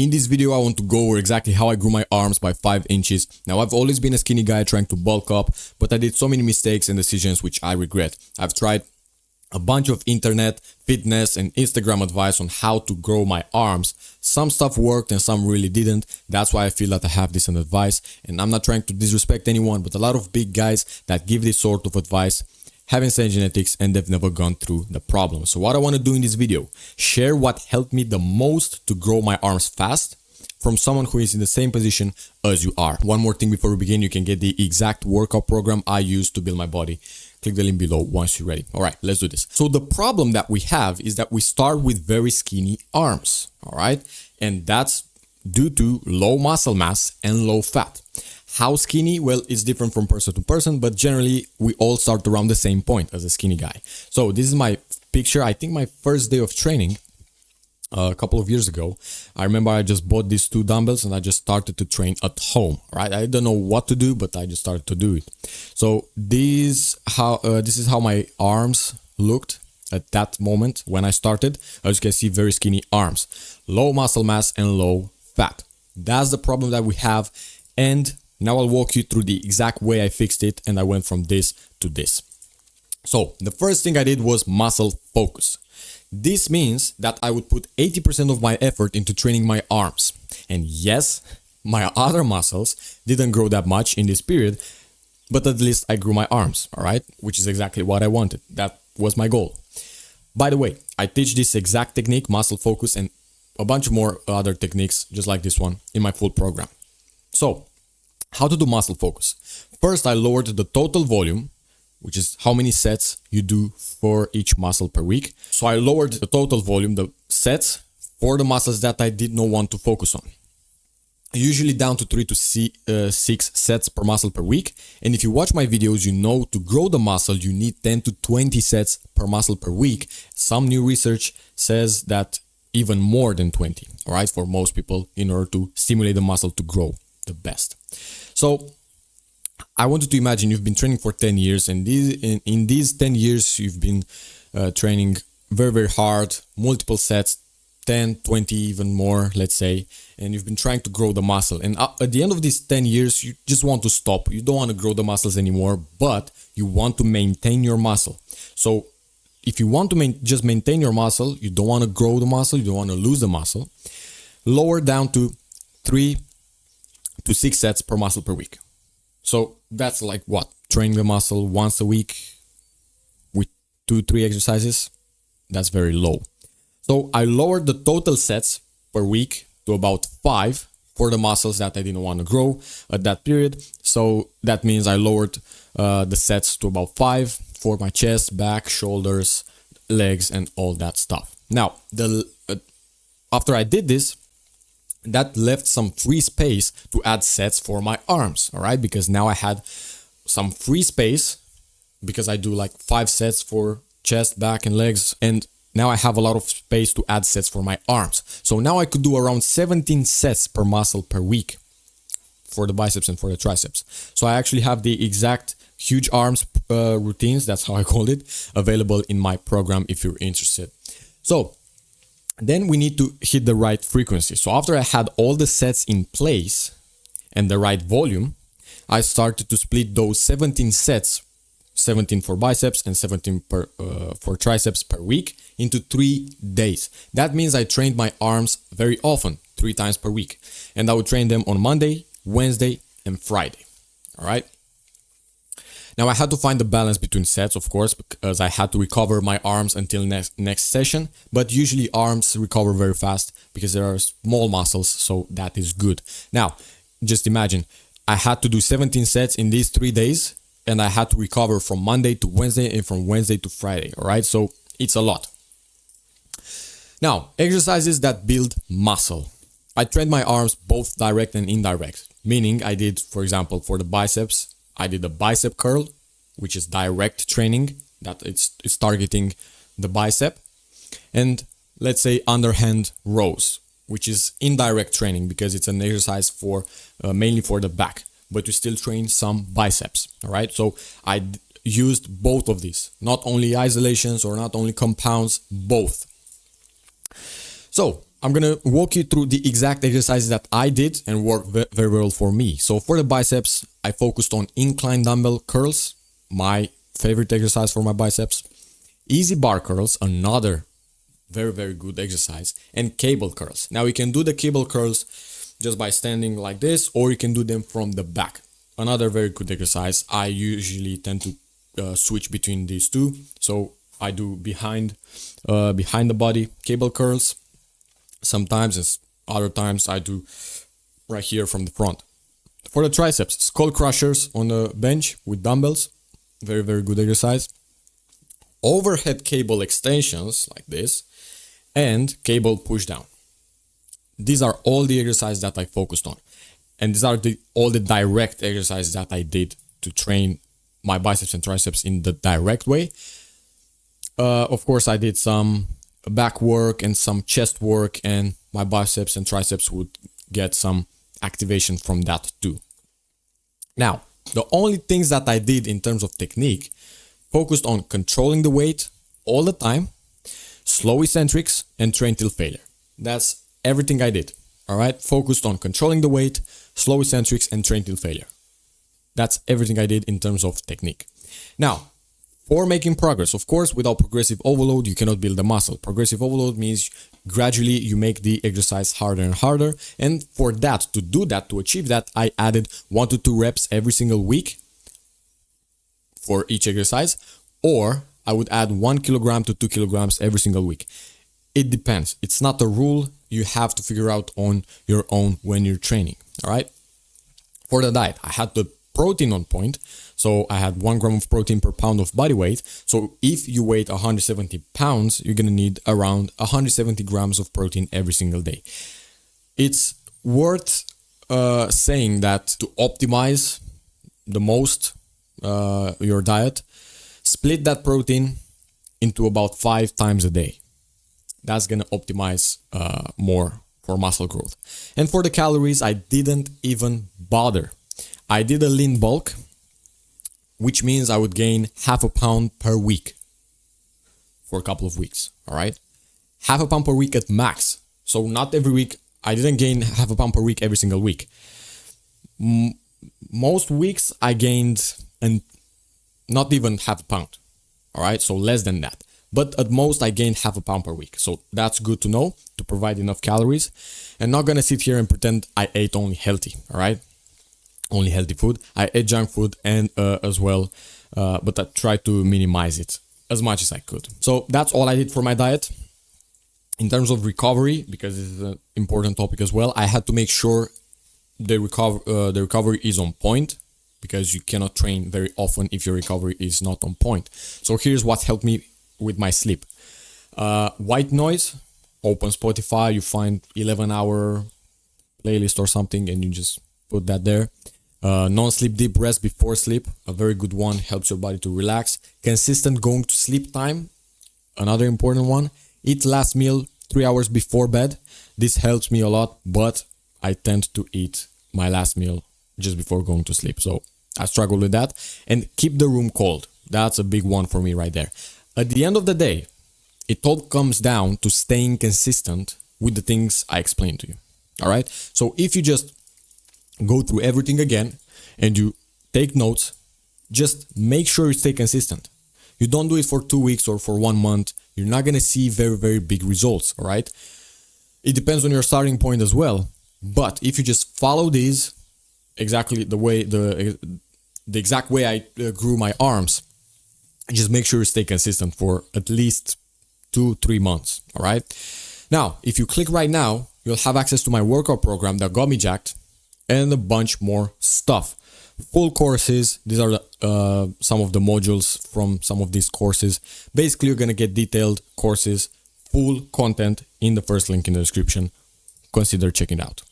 In this video, I want to go over exactly how I grew my arms by 5 inches. Now, I've always been a skinny guy trying to bulk up, but I did so many mistakes and decisions which I regret. I've tried a bunch of internet, fitness and Instagram advice on how to grow my arms. Some stuff worked and some really didn't. That's why I feel that I have this advice, and I'm not trying to disrespect anyone, but a lot of big guys that give this sort of advice have insane genetics and they've never gone through the problem. So what I want to do in this video, share what helped me the most to grow my arms fast from someone who is in the same position as you are. One more thing before we begin, you can get the exact workout program I use to build my body. Click the link below once you're ready. All right, let's do this. So the problem that we have is that we start with very skinny arms, all right? And that's due to low muscle mass and low fat. How skinny? Well, it's different from person to person, but generally we all start around the same point as a skinny guy. So this is my picture. I think my first day of training a couple of years ago. I remember I just bought these 2 dumbbells and I just started to train at home, right? I don't know what to do, but I just started to do it. So this is how my arms looked at that moment when I started. As you can see, very skinny arms, low muscle mass and low fat. That's the problem that we have, and now I'll walk you through the exact way I fixed it, and I went from this to this. So the first thing I did was muscle focus. This means that I would put 80% of my effort into training my arms. And yes, my other muscles didn't grow that much in this period, but at least I grew my arms, all right? Which is exactly what I wanted. That was my goal. By the way, I teach this exact technique, muscle focus, and a bunch more other techniques just like this one in my full program. So, how to do muscle focus? First, I lowered the total volume, which is how many sets you do for each muscle per week. So I lowered the total volume, the sets, for the muscles that I did not want to focus on. Usually down to 3 to 6 sets per muscle per week. And if you watch my videos, you know to grow the muscle, you need 10 to 20 sets per muscle per week. Some new research says that even more than 20, all right, for most people in order to stimulate the muscle to grow the best. So I want you to imagine you've been training for 10 years, and in these 10 years, you've been training very, very hard, multiple sets, 10, 20, even more, let's say, and you've been trying to grow the muscle. And at the end of these 10 years, you just want to stop. You don't want to grow the muscles anymore, but you want to maintain your muscle. So if you want to just maintain your muscle, you don't want to grow the muscle, you don't want to lose the muscle, lower down to 3 to 6 sets per muscle per week. So that's like what? Training the muscle once a week with 2-3 exercises. That's very low. So I lowered the total sets per week to about 5 for the muscles that I didn't want to grow at that period. So that means I lowered the sets to about 5 for my chest, back, shoulders, legs, and all that stuff. Now, after I did this, that left some free space to add sets for my arms, all right? Because now I had some free space because I do like 5 sets for chest, back, and legs. And now I have a lot of space to add sets for my arms. So now I could do around 17 sets per muscle per week for the biceps and for the triceps. So I actually have the exact huge arms routines, that's how I call it, available in my program if you're interested. So then we need to hit the right frequency. So after I had all the sets in place and the right volume, I started to split those 17 sets, 17 for biceps and 17 for triceps per week, into 3 days. That means I trained my arms very often, 3 times per week. And I would train them on Monday, Wednesday, and Friday. All right. Now I had to find the balance between sets, of course, because I had to recover my arms until next session. But usually arms recover very fast because there are small muscles, so that is good. Now, just imagine, I had to do 17 sets in these 3 days, and I had to recover from Monday to Wednesday and from Wednesday to Friday, all right? So it's a lot. Now, exercises that build muscle. I trained my arms both direct and indirect, meaning I did, for example, for the biceps, I did a bicep curl, which is direct training, that it's targeting the bicep. And let's say underhand rows, which is indirect training because it's an exercise for mainly for the back, but you still train some biceps. All right. So I used both of these, not only isolations or not only compounds, both. So I'm gonna walk you through the exact exercises that I did and worked very well for me. So for the biceps, I focused on incline dumbbell curls, my favorite exercise for my biceps, easy bar curls, another very good exercise, and cable curls. Now you can do the cable curls just by standing like this, or you can do them from the back. Another very good exercise. I usually tend to switch between these two, so I do behind the body cable curls. Sometimes, and other times I do right here from the front. For the triceps, skull crushers on the bench with dumbbells, very good exercise. Overhead cable extensions like this, and cable push down. These are all the exercises that I focused on, and these are all the direct exercises that I did to train my biceps and triceps in the direct way. Of course, I did some back work and some chest work, and my biceps and triceps would get some activation from that too. Now, the only things that I did in terms of technique focused on controlling the weight all the time, slow eccentrics, and train till failure. That's everything I did. All right, focused on controlling the weight, slow eccentrics, and train till failure. That's everything I did in terms of technique. Now, for making progress, of course, without progressive overload, you cannot build a muscle. Progressive overload means gradually you make the exercise harder and harder. And for that, to achieve that, I added 1 to 2 reps every single week for each exercise, or I would add 1 kilogram to 2 kilograms every single week. It depends. It's not a rule. You have to figure out on your own when you're training. All right. For the diet, I had the protein on point. So I had 1 gram of protein per pound of body weight. So if you weigh 170 pounds, you're going to need around 170 grams of protein every single day. It's worth saying that to optimize the most your diet, split that protein into about 5 times a day. That's going to optimize more for muscle growth. And for the calories, I didn't even bother. I did a lean bulk, which means I would gain half a pound per week for a couple of weeks. All right. Half a pound per week at max. So not every week. I didn't gain half a pound per week every single week. Most weeks I gained and not even half a pound. All right. So less than that. But at most I gained half a pound per week. So that's good to know, to provide enough calories. And not going to sit here and pretend I ate only healthy. All right. Only healthy food. I ate junk food and as well, but I tried to minimize it as much as I could. So that's all I did for my diet. In terms of recovery, because this is an important topic as well, I had to make sure the recovery is on point, because you cannot train very often if your recovery is not on point. So here's what helped me with my sleep. White noise, open Spotify, you find 11-hour playlist or something and you just put that there. Non-sleep deep rest before sleep, a very good one, helps your body to relax. Consistent going to sleep time, another important one. Eat last meal 3 hours before bed. This helps me a lot, but I tend to eat my last meal just before going to sleep. So I struggle with that. And keep the room cold. That's a big one for me right there. At the end of the day, it all comes down to staying consistent with the things I explained to you. All right. So if you just go through everything again and you take notes, just make sure you stay consistent. You don't do it for 2 weeks or for 1 month. You're not going to see very big results. All right. It depends on your starting point as well. But if you just follow these exactly the exact way I grew my arms, just make sure you stay consistent for at least 2-3 months. All right. Now, if you click right now, you'll have access to my workout program that got me jacked and a bunch more stuff. Full courses. These are some of the modules from some of these courses. Basically, you're going to get detailed courses, full content in the first link in the description. Consider checking it out.